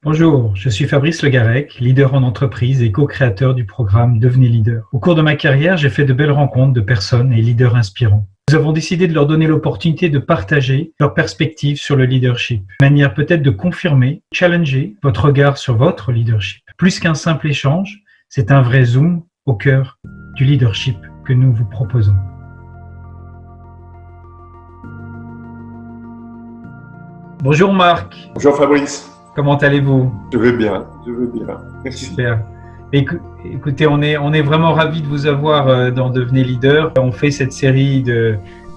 Bonjour, je suis Fabrice Le Garec, leader en entreprise et co-créateur du programme Devenez Leader. Au cours de ma carrière, j'ai fait de belles rencontres de personnes et leaders inspirants. Nous avons décidé de leur donner l'opportunité de partager leurs perspectives sur le leadership, de manière peut-être de confirmer, challenger votre regard sur votre leadership. Plus qu'un simple échange, c'est un vrai zoom au cœur du leadership que nous vous proposons. Bonjour Marc. Bonjour Fabrice. Comment allez-vous? Je vais bien. Merci. Super. Écoutez, on est vraiment ravis de vous avoir dans Devenez Leader. On fait cette série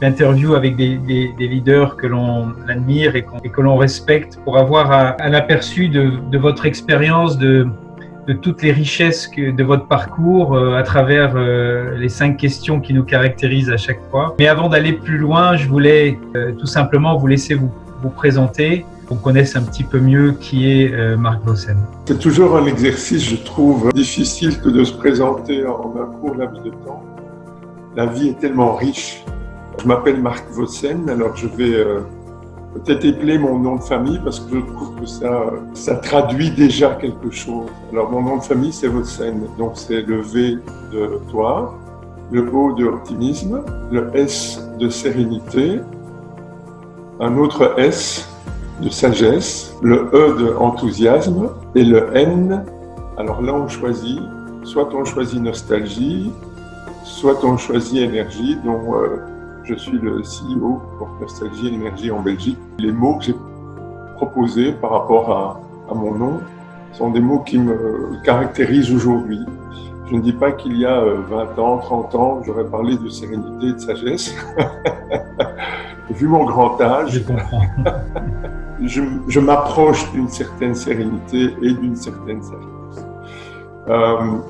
d'interviews avec des leaders que l'on admire et que l'on respecte pour avoir un aperçu de votre expérience, de toutes les richesses de votre parcours à travers les 5 questions qui nous caractérisent à chaque fois. Mais avant d'aller plus loin, je voulais tout simplement vous laisser vous présenter, qu'on connaisse un petit peu mieux qui est Marc Vossen. C'est toujours un exercice, je trouve, difficile que de se présenter en un court laps de temps. La vie est tellement riche. Je m'appelle Marc Vossen, alors je vais peut-être épeler mon nom de famille parce que je trouve que ça traduit déjà quelque chose. Alors mon nom de famille c'est Vossen, donc c'est le V de victoire, le O de optimisme, le S de sérénité, un autre S de sagesse, le E de enthousiasme et le N, alors là on choisit, soit on choisit nostalgie, soit on choisit énergie, dont je suis le CEO pour Nostalgie et Énergie en Belgique. Les mots que j'ai proposés par rapport à mon nom sont des mots qui me caractérisent aujourd'hui. Je ne dis pas qu'il y a 20 ans, 30 ans, j'aurais parlé de sérénité et de sagesse. Vu mon grand âge, je comprends. Je m'approche d'une certaine sérénité et d'une certaine sagesse.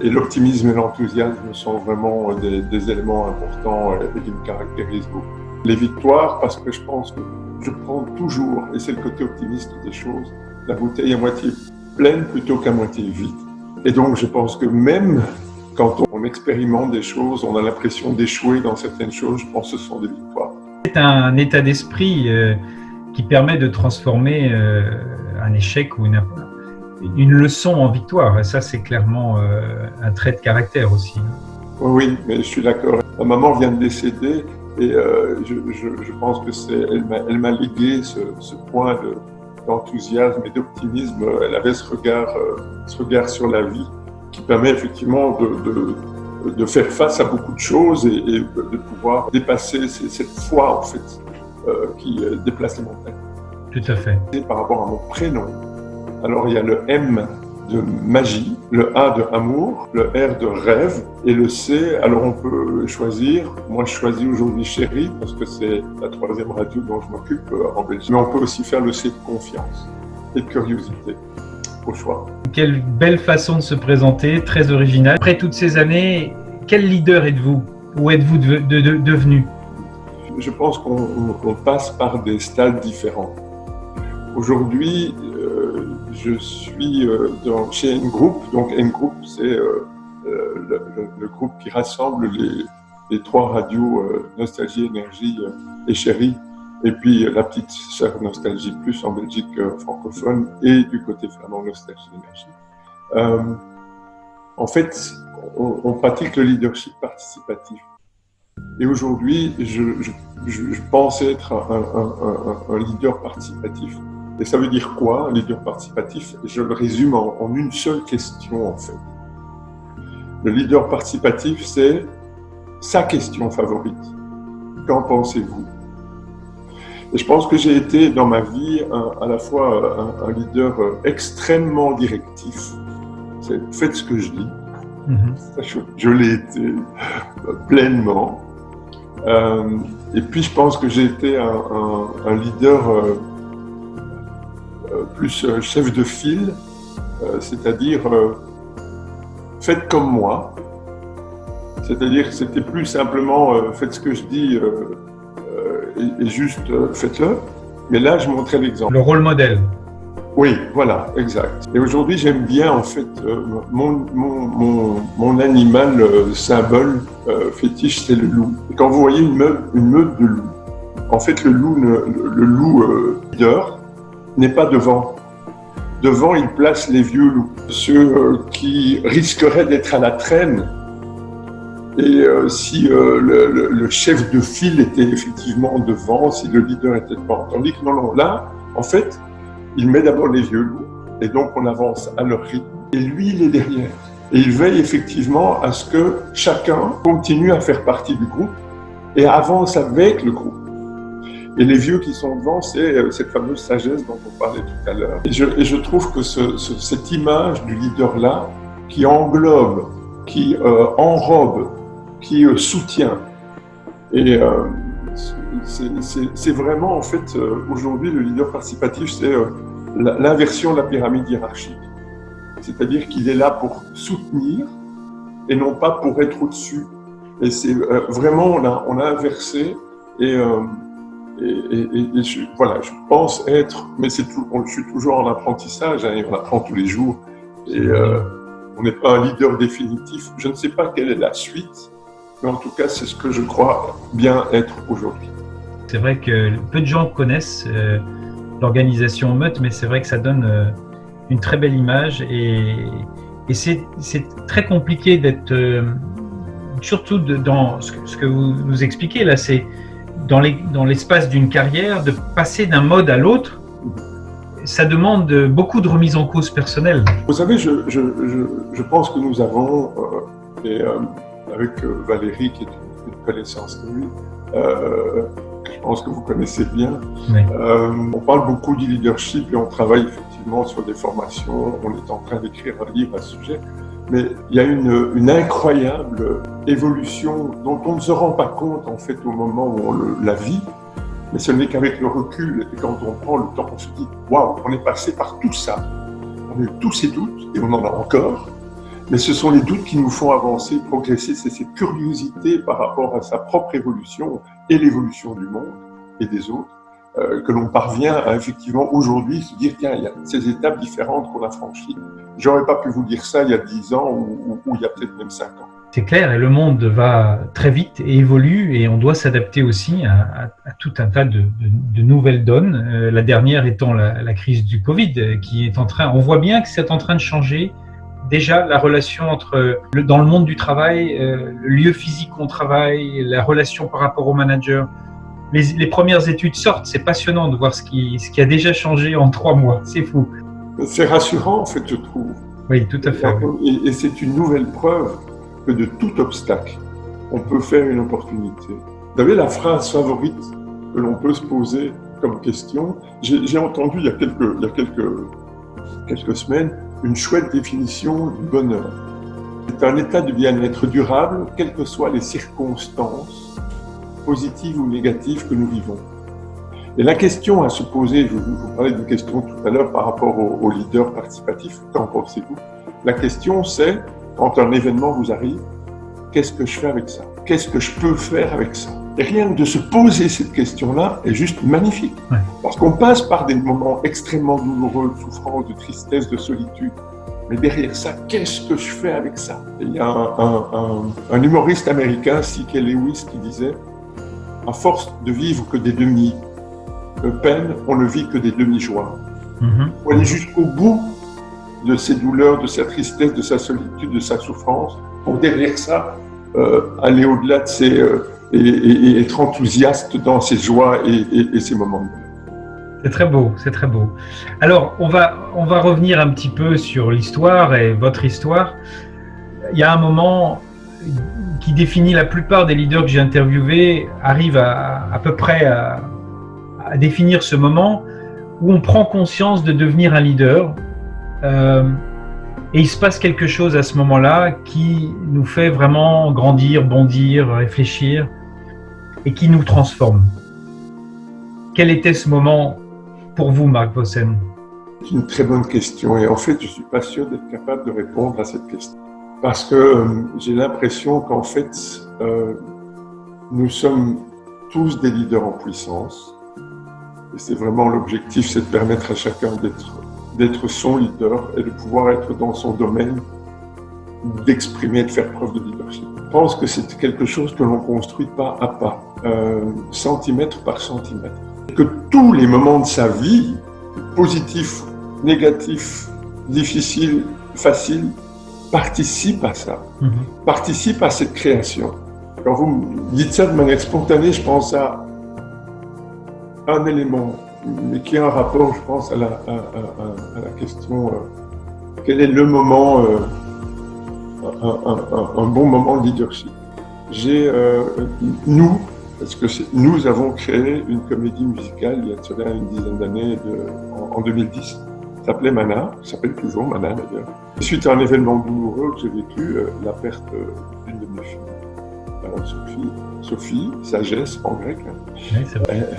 Et l'optimisme et l'enthousiasme sont vraiment des éléments importants et qui me caractérisent beaucoup. Les victoires, parce que je pense que je prends toujours, et c'est le côté optimiste des choses, la bouteille à moitié pleine plutôt qu'à moitié vide. Et donc je pense que même quand on expérimente des choses, on a l'impression d'échouer dans certaines choses, je pense que ce sont des victoires. C'est un état d'esprit qui permet de transformer un échec ou une leçon en victoire. Et ça, c'est clairement un trait de caractère aussi. Oui, mais je suis d'accord. Ma maman vient de décéder et je pense que elle m'a légué ce point d'enthousiasme et d'optimisme. Elle avait ce regard sur la vie qui permet effectivement de faire face à beaucoup de choses et de pouvoir dépasser cette foi en fait qui déplace les montagnes. Tout à fait. Et par rapport à mon prénom, alors il y a le M de magie, le A de amour, le R de rêve et le C, alors on peut choisir, moi je choisis aujourd'hui Chérie parce que c'est la 3e radio dont je m'occupe en Belgique, mais on peut aussi faire le C de confiance et de curiosité. Au choix. Quelle belle façon de se présenter, très originale. Après toutes ces années, quel leader êtes-vous? Ou êtes-vous devenu? Je pense qu'on passe par des stades différents. Aujourd'hui, je suis chez N-Group. Donc N-Group, c'est le groupe qui rassemble les 3 radios Nostalgie, Énergie et Chérie. Et puis la petite sœur Nostalgie Plus en Belgique francophone et du côté flamand Nostalgie Énergie. En fait, on pratique le leadership participatif. Et aujourd'hui, je pense être un leader participatif. Et ça veut dire quoi, un leader participatif? Je le résume en une seule question en fait. Le leader participatif, c'est sa question favorite. Qu'en pensez-vous? Et je pense que j'ai été dans ma vie à la fois un leader extrêmement directif. C'est faites ce que je dis. Je l'ai été pleinement. Et puis je pense que j'ai été un leader plus chef de file, c'est-à-dire faites comme moi. C'est-à-dire que c'était plus simplement faites ce que je dis et juste faites-le. Mais là, je montrais l'exemple. Le rôle modèle. Oui, voilà, exact. Et aujourd'hui, j'aime bien en fait mon animal symbole fétiche, c'est le loup. Et quand vous voyez une meute de loups, en fait, le loup leader n'est pas devant. devant, il place les vieux loups, ceux qui risqueraient d'être à la traîne. Et si le chef de file était effectivement devant, si le leader était devant. Tandis que non, là, en fait, il met d'abord les vieux loups, et donc on avance à leur rythme, et lui, il est derrière. Et il veille effectivement à ce que chacun continue à faire partie du groupe et avance avec le groupe. Et les vieux qui sont devant, c'est cette fameuse sagesse dont on parlait tout à l'heure. Et je trouve que cette image du leader-là, qui englobe, qui enrobe, qui soutient, et c'est vraiment, en fait, aujourd'hui, le leader participatif, c'est l'inversion de la pyramide hiérarchique. C'est-à-dire qu'il est là pour soutenir et non pas pour être au-dessus. Et c'est vraiment, on a inversé et je pense être, mais je suis toujours en apprentissage, hein, et on apprend tous les jours. Et on n'est pas un leader définitif. Je ne sais pas quelle est la suite, mais en tout cas, c'est ce que je crois bien être aujourd'hui. C'est vrai que peu de gens connaissent l'organisation Meute, mais c'est vrai que ça donne une très belle image et c'est très compliqué d'être, surtout dans ce que vous nous expliquez là, c'est dans l'espace d'une carrière, de passer d'un mode à l'autre, ça demande beaucoup de remise en cause personnelle. Vous savez, je pense que nous avons, avec Valérie, qui est une connaissance de lui, que je pense que vous connaissez bien, oui. On parle beaucoup du leadership et on travaille effectivement sur des formations, on est en train d'écrire un livre à ce sujet, mais il y a une incroyable évolution dont on ne se rend pas compte en fait au moment où on la vit, mais ce n'est qu'avec le recul et quand on prend le temps, on se dit « Waouh, on est passé par tout ça, on a eu tous ces doutes et on en a encore ». Mais ce sont les doutes qui nous font avancer, progresser, c'est cette curiosité par rapport à sa propre évolution et l'évolution du monde et des autres, que l'on parvient à effectivement aujourd'hui se dire tiens, il y a ces étapes différentes qu'on a franchies. J'aurais pas pu vous dire ça il y a 10 ans ou il y a peut-être même 5 ans. C'est clair, et le monde va très vite et évolue et on doit s'adapter aussi à tout un tas de nouvelles donnes. La dernière étant la crise du Covid qui est en train, on voit bien que c'est en train de changer. Déjà, la relation dans le monde du travail, le lieu physique où on travaille, la relation par rapport au manager. Les premières études sortent, c'est passionnant de voir ce qui a déjà changé en 3 mois, c'est fou. C'est rassurant en fait, je trouve. Oui, tout à fait. Et c'est une nouvelle preuve que de tout obstacle, on peut faire une opportunité. Vous savez, la phrase favorite que l'on peut se poser comme question, j'ai entendu il y a quelques semaines, une chouette définition du bonheur. C'est un état de bien-être durable, quelles que soient les circonstances, positives ou négatives que nous vivons. Et la question à se poser, je vous parlais d'une question tout à l'heure par rapport au leader participatif, qu'en pensez-vous? La question c'est, quand un événement vous arrive, qu'est-ce que je fais avec ça? Qu'est-ce que je peux faire avec ça? Et rien que de se poser cette question-là est juste magnifique. Ouais. Parce qu'on passe par des moments extrêmement douloureux, de souffrance, de tristesse, de solitude. Mais derrière ça, qu'est-ce que je fais avec ça? Et il y a un humoriste américain, C.K. Lewis, qui disait « À force de vivre que des demi-peines, on ne vit que des demi-joies. » Pour aller jusqu'au bout de ses douleurs, de sa tristesse, de sa solitude, de sa souffrance, pour derrière ça, aller au-delà de ses... Et être enthousiaste dans ses joies et ses moments de bonheur. C'est très beau, c'est très beau. Alors, on va revenir un petit peu sur l'histoire et votre histoire. Il y a un moment qui définit la plupart des leaders que j'ai interviewés, arrive à peu près à définir ce moment où on prend conscience de devenir un leader. Et il se passe quelque chose à ce moment-là qui nous fait vraiment grandir, bondir, réfléchir et qui nous transforme. Quel était ce moment pour vous, Marc Vossen? C'est une très bonne question et en fait, je ne suis pas sûr d'être capable de répondre à cette question. Parce que j'ai l'impression qu'en fait, nous sommes tous des leaders en puissance. Et c'est vraiment l'objectif, c'est de permettre à chacun d'être son leader et de pouvoir être dans son domaine, d'exprimer, de faire preuve de leadership. Je pense que c'est quelque chose que l'on construit pas à pas, centimètre par centimètre. Et que tous les moments de sa vie, positifs négatifs, difficiles, faciles, participent à ça, participent à cette création. Quand vous me dites ça de manière spontanée, je pense à un élément, mais qui a un rapport, je pense, à la question quel est le moment, un bon moment de leadership. Parce que nous avons créé une comédie musicale il y a cela une dizaine d'années, en 2010. Ça s'appelait Mana, ça s'appelle toujours Mana d'ailleurs. Suite à un événement douloureux que j'ai vécu, la perte d'une de mes filles. Alors Sophie, sagesse en grec, oui, c'est vrai.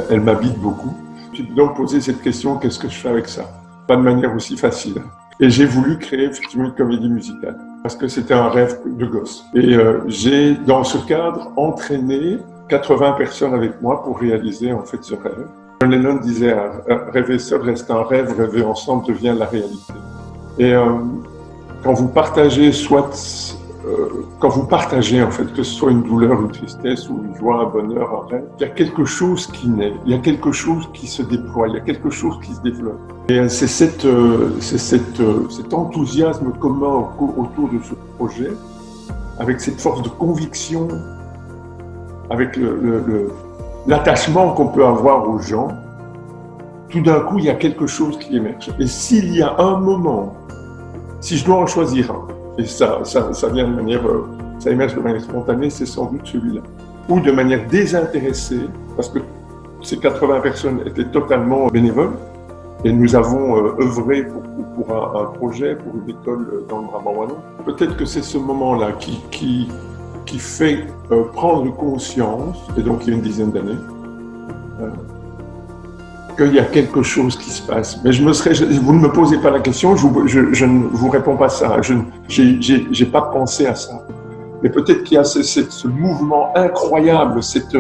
Elle m'habite beaucoup. Je me suis donc posé cette question, qu'est-ce que je fais avec ça? Pas de manière aussi facile. Et j'ai voulu créer effectivement une comédie musicale, parce que c'était un rêve de gosse. Et j'ai, dans ce cadre, entraîné 80 personnes avec moi pour réaliser en fait ce rêve. John Lennon disait, rêver seul reste un rêve, rêver ensemble devient la réalité. Et quand vous partagez en fait, que ce soit une douleur, une tristesse ou une joie, un bonheur, un rêve, il y a quelque chose qui naît, il y a quelque chose qui se déploie, il y a quelque chose qui se développe. Et c'est cet enthousiasme commun autour de ce projet, avec cette force de conviction, avec l'attachement qu'on peut avoir aux gens, tout d'un coup, il y a quelque chose qui émerge. Et s'il y a un moment, si je dois en choisir un, et ça vient de manière, ça émerge de manière spontanée, c'est sans doute celui-là. Ou de manière désintéressée, parce que ces 80 personnes étaient totalement bénévoles, et nous avons œuvré pour un projet, pour une école dans le Brabant wallon. Peut-être que c'est ce moment-là qui fait prendre conscience, et donc il y a une dizaine d'années, qu'il y a quelque chose qui se passe. Mais vous ne me posez pas la question, je ne vous réponds pas ça, je n'ai pas pensé à ça. Mais peut-être qu'il y a ce mouvement incroyable, cette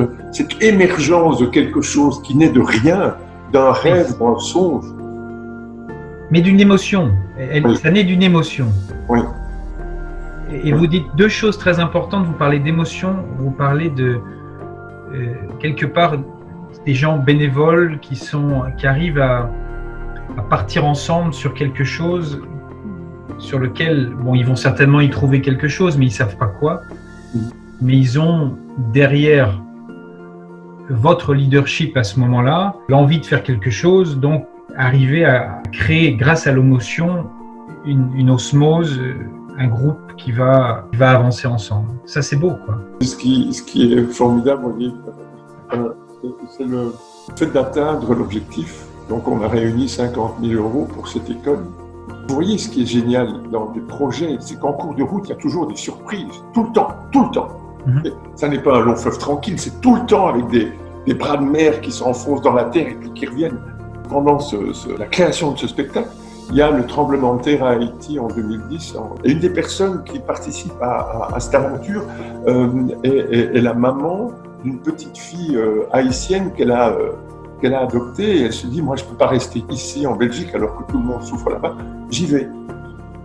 émergence de quelque chose qui naît de rien, d'un rêve, d'un songe. Mais d'une émotion, oui. Ça naît d'une émotion. Oui. Et vous dites deux choses très importantes, vous parlez d'émotion, vous parlez de, quelque part, des gens bénévoles qui arrivent à partir ensemble sur quelque chose sur lequel, bon, ils vont certainement y trouver quelque chose, mais ils ne savent pas quoi. Mais ils ont derrière votre leadership à ce moment-là, l'envie de faire quelque chose, donc arriver à créer, grâce à l'émotion, une osmose, un groupe qui va avancer ensemble. Ça, c'est beau, quoi. Ce qui est formidable, c'est le fait d'atteindre l'objectif. Donc, on a réuni 50 000 € pour cette école. Vous voyez, ce qui est génial dans des projets, c'est qu'en cours de route, il y a toujours des surprises, tout le temps. Et ça n'est pas un long fleuve tranquille, c'est tout le temps avec des bras de mer qui s'enfoncent dans la terre et puis qui reviennent. Pendant la création de ce spectacle, il y a le tremblement de terre à Haïti en 2010. Et une des personnes qui participe à cette aventure est la maman d'une petite fille haïtienne qu'elle a adoptée. Et elle se dit, moi, je ne peux pas rester ici en Belgique alors que tout le monde souffre là-bas. J'y vais.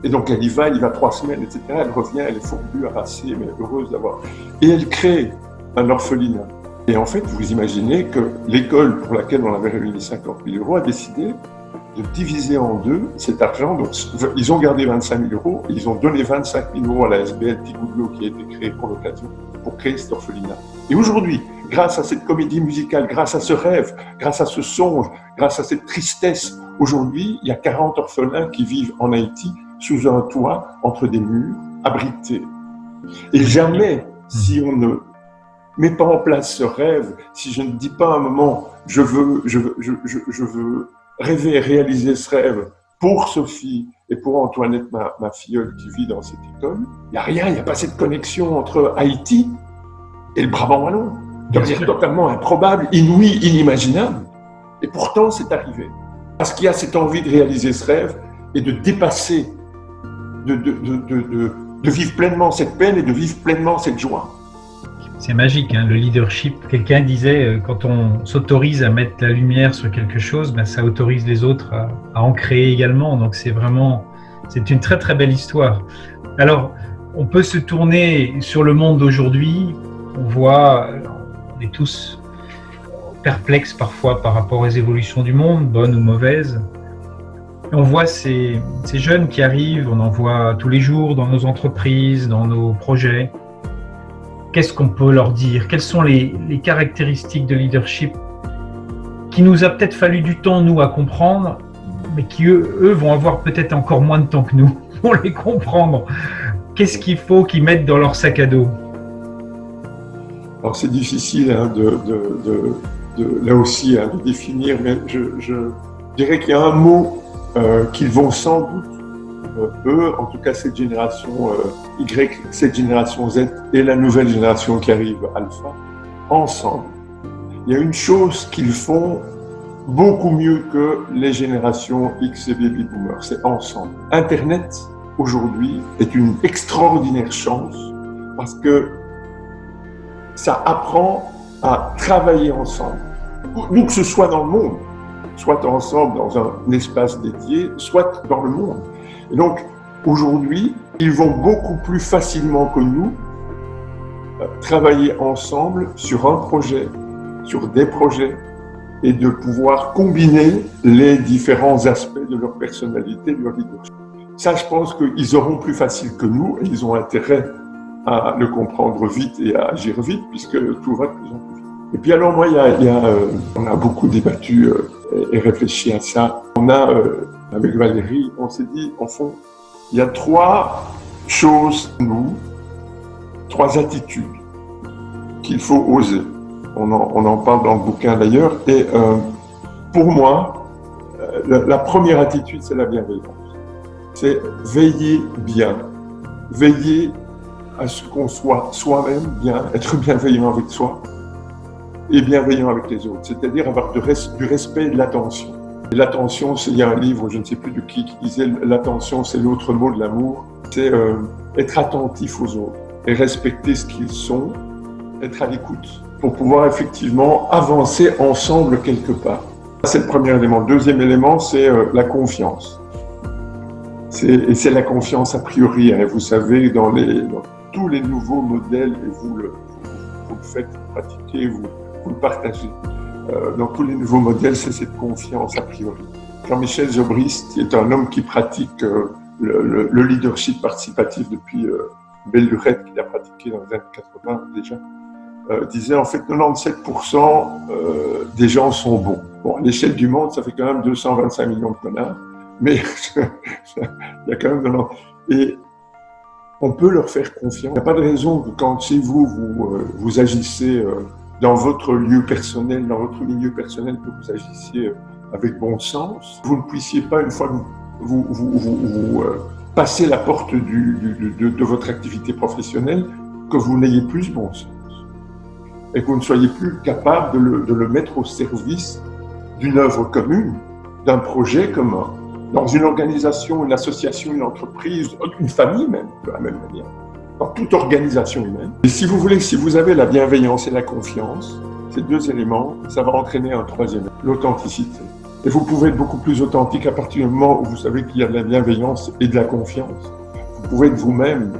Et donc, elle y va 3 semaines, etc. Elle revient, elle est fourbue, harassée, mais heureuse d'avoir. Et elle crée un orphelinat. Et en fait, vous imaginez que l'école pour laquelle on avait réuni 50 000 € a décidé de diviser en deux cet argent. Donc, ils ont gardé 25 000 € et ils ont donné 25 000 € à la SBL Tigoudlo qui a été créée pour l'occasion, pour créer cet orphelinat. Et aujourd'hui, grâce à cette comédie musicale, grâce à ce rêve, grâce à ce songe, grâce à cette tristesse, aujourd'hui, il y a 40 orphelins qui vivent en Haïti sous un toit, entre des murs, abrités. Et jamais, si on ne met pas en place ce rêve, si je ne dis pas à un moment, je veux rêver et réaliser ce rêve pour Sophie et pour Antoinette, ma filleule qui vit dans cette école, il n'y a rien, il n'y a pas cette connexion entre Haïti et le Brabant wallon. C'est totalement improbable, inouï, inimaginable. Et pourtant, c'est arrivé. Parce qu'il y a cette envie de réaliser ce rêve et de dépasser, de vivre pleinement cette peine et de vivre pleinement cette joie. C'est magique, hein, le leadership. Quelqu'un disait, quand on s'autorise à mettre la lumière sur quelque chose, ben, ça autorise les autres à en créer également. Donc c'est une très très belle histoire. Alors, on peut se tourner sur le monde d'aujourd'hui. On est tous perplexes parfois par rapport aux évolutions du monde, bonnes ou mauvaises. On voit ces jeunes qui arrivent, on en voit tous les jours dans nos entreprises, dans nos projets. Qu'est-ce qu'on peut leur dire? Quelles sont les caractéristiques de leadership qui nous a peut-être fallu du temps, nous, à comprendre, mais qui, eux vont avoir peut-être encore moins de temps que nous pour les comprendre? Qu'est-ce qu'il faut qu'ils mettent dans leur sac à dos? Alors c'est difficile hein, là aussi de définir, mais je dirais qu'il y a un mot qu'ils vont sans doute, eux, en tout cas cette génération Y, cette génération Z et la nouvelle génération qui arrive, Alpha, ensemble. Il y a une chose qu'ils font beaucoup mieux que les générations X et Baby Boomers, c'est ensemble. Internet, aujourd'hui, est une extraordinaire chance parce que ça apprend à travailler ensemble, où que ce soit dans le monde, soit ensemble dans un espace dédié, soit dans le monde. Et donc, aujourd'hui, ils vont beaucoup plus facilement que nous travailler ensemble sur un projet, sur des projets, et de pouvoir combiner les différents aspects de leur personnalité, de leur leadership. Ça, je pense qu'ils auront plus facile que nous, et ils ont intérêt à le comprendre vite et à agir vite, puisque tout va de plus en plus vite. Et puis alors, moi, on a beaucoup débattu et réfléchi à ça. On a, avec Valérie, on s'est dit, en fond, il y a 3 choses, trois attitudes qu'il faut oser. On en parle dans le bouquin d'ailleurs. Et pour moi, la première attitude, c'est la bienveillance. C'est veiller bien, veiller à ce qu'on soit soi-même bien, être bienveillant avec soi et bienveillant avec les autres. C'est-à-dire avoir du respect et de l'attention. Et l'attention, il y a un livre, je ne sais plus de qui disait l'attention, c'est l'autre mot de l'amour. C'est être attentif aux autres et respecter ce qu'ils sont, être à l'écoute pour pouvoir effectivement avancer ensemble quelque part. C'est le premier élément. Le deuxième élément, c'est la confiance. C'est la confiance a priori. Hein. Vous savez, dans tous les nouveaux modèles, et vous le faites, vous pratiquez, vous le partagez. Dans tous les nouveaux modèles, c'est cette confiance a priori. Jean-Michel Zobrist, qui est un homme qui pratique le leadership participatif depuis belle lurette, qu'il a pratiqué dans les années 80 déjà, disait en fait 97% des gens sont bons. Bon, à l'échelle du monde, ça fait quand même 225 millions de connards, mais il y a quand même 90%. Et on peut leur faire confiance. Il n'y a pas de raison que quand chez vous agissez dans votre lieu personnel, dans votre milieu personnel, que vous agissiez avec bon sens, vous ne puissiez pas, une fois que vous passez la porte de votre activité professionnelle, que vous n'ayez plus ce bon sens. Et que vous ne soyez plus capable de le mettre au service d'une œuvre commune, d'un projet commun, dans une organisation, une association, une entreprise, une famille même, de la même manière, dans toute organisation humaine. Et si vous voulez, si vous avez la bienveillance et la confiance, ces 2 éléments, ça va entraîner un 3e, l'authenticité. Et vous pouvez être beaucoup plus authentique à partir du moment où vous savez qu'il y a de la bienveillance et de la confiance. Vous pouvez être vous-même.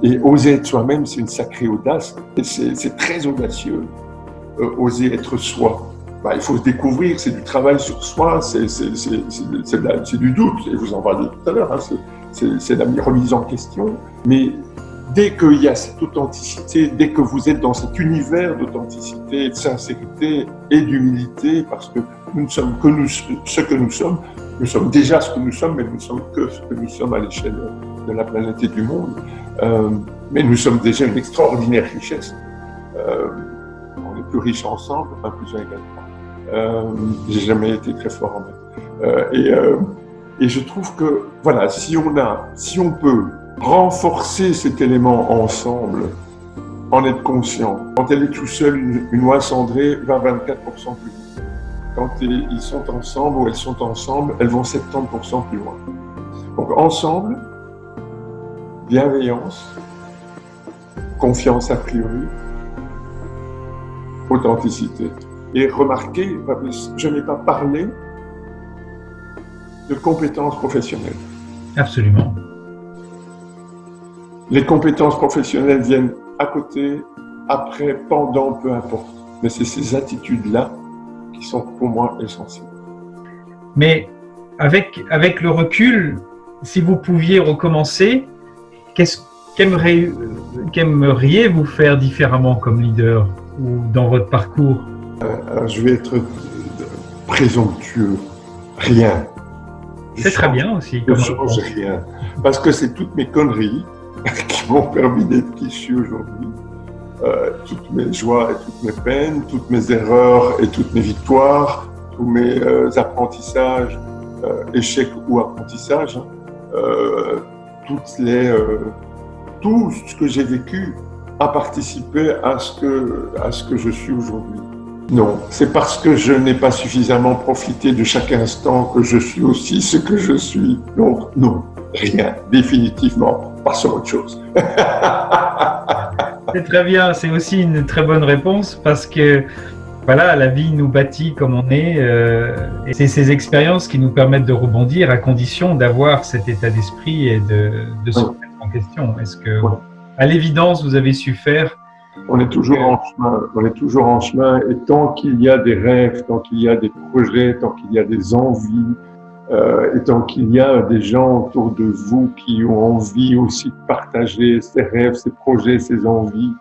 Et oser être soi-même, c'est une sacrée audace. Et c'est très audacieux, oser être soi. Il faut se découvrir, c'est du travail sur soi, c'est du doute, et vous en parliez tout à l'heure, hein, c'est la remise en question. Mais dès qu'il y a cette authenticité, dès que vous êtes dans cet univers d'authenticité, de sincérité et d'humilité, parce que nous ne sommes que ce que nous sommes déjà ce que nous sommes, mais nous ne sommes que ce que nous sommes à l'échelle de la planète et du monde. Mais nous sommes déjà une extraordinaire richesse. On est plus riches ensemble, 1 + 1 = 3. J'ai jamais été très fort en maths. Et je trouve que, voilà, si on peut renforcer cet élément ensemble, en être conscient. Quand elle est tout seule, une oie cendrée va 24% plus vite. Quand ils sont ensemble ou elles sont ensemble, elles vont 70% plus loin. Donc ensemble, bienveillance, confiance a priori, authenticité. Et remarquez, je n'ai pas parlé de compétences professionnelles. Absolument. Les compétences professionnelles viennent à côté, après, pendant, peu importe. Mais c'est ces attitudes-là qui sont pour moi essentielles. Mais avec le recul, si vous pouviez recommencer, qu'aimeriez-vous faire différemment comme leader ou dans votre parcours? Alors, je vais être présomptueux. Rien. C'est très bien aussi. Je ne change rien. Parce que c'est toutes mes conneries qui m'ont permis d'être qui je suis aujourd'hui. Toutes mes joies et toutes mes peines, toutes mes erreurs et toutes mes victoires, tous mes apprentissages, échecs ou apprentissages, tout ce que j'ai vécu a participé à ce que je suis aujourd'hui. Non, c'est parce que je n'ai pas suffisamment profité de chaque instant que je suis aussi ce que je suis. Donc non, rien, définitivement, passons à autre chose. C'est très bien, c'est aussi une très bonne réponse parce que voilà, la vie nous bâtit comme on est et c'est ces expériences qui nous permettent de rebondir à condition d'avoir cet état d'esprit et de se remettre en question. Est-ce que, à l'évidence, vous avez su faire? On est toujours en chemin, et tant qu'il y a des rêves, tant qu'il y a des projets, tant qu'il y a des envies, et tant qu'il y a des gens autour de vous qui ont envie aussi de partager ces rêves, ces projets, ces envies,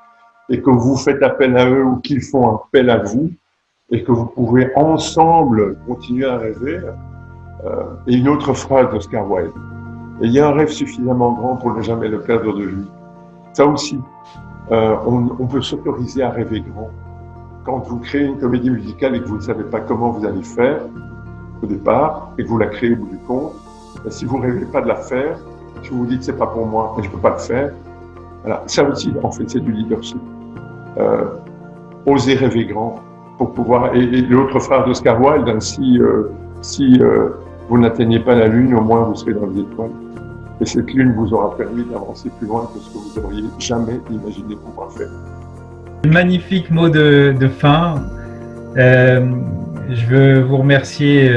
et que vous faites appel à eux ou qu'ils font appel à vous, et que vous pouvez ensemble continuer à rêver. Et une autre phrase d'Oscar Wilde, « Il y a un rêve suffisamment grand pour ne jamais le perdre de vue ». Ça aussi, on peut s'autoriser à rêver grand. Quand vous créez une comédie musicale et que vous ne savez pas comment vous allez faire au départ, et que vous la créez au bout du compte, si vous ne rêvez pas de la faire, si vous vous dites « c'est pas pour moi, mais je ne peux pas le faire », voilà. Ça aussi, en fait, c'est du leadership. Oser rêver grand pour pouvoir... Et l'autre phrase d'Oscar Wilde, hein, si vous n'atteignez pas la Lune, au moins vous serez dans les étoiles. Et cette Lune vous aura permis d'avancer plus loin que ce que vous n'auriez jamais imaginé pouvoir faire. Magnifique mot de fin. Je veux vous remercier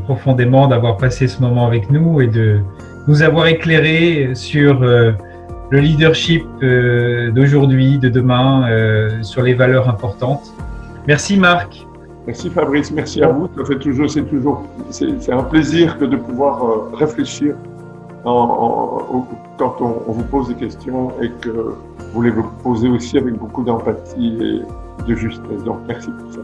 profondément d'avoir passé ce moment avec nous et de nous avoir éclairé sur le leadership d'aujourd'hui, de demain, sur les valeurs importantes. Merci Marc. Merci Fabrice, merci à vous. C'est un plaisir que de pouvoir réfléchir quand on vous pose des questions et que vous les posez aussi avec beaucoup d'empathie et de justesse. Donc merci pour ça.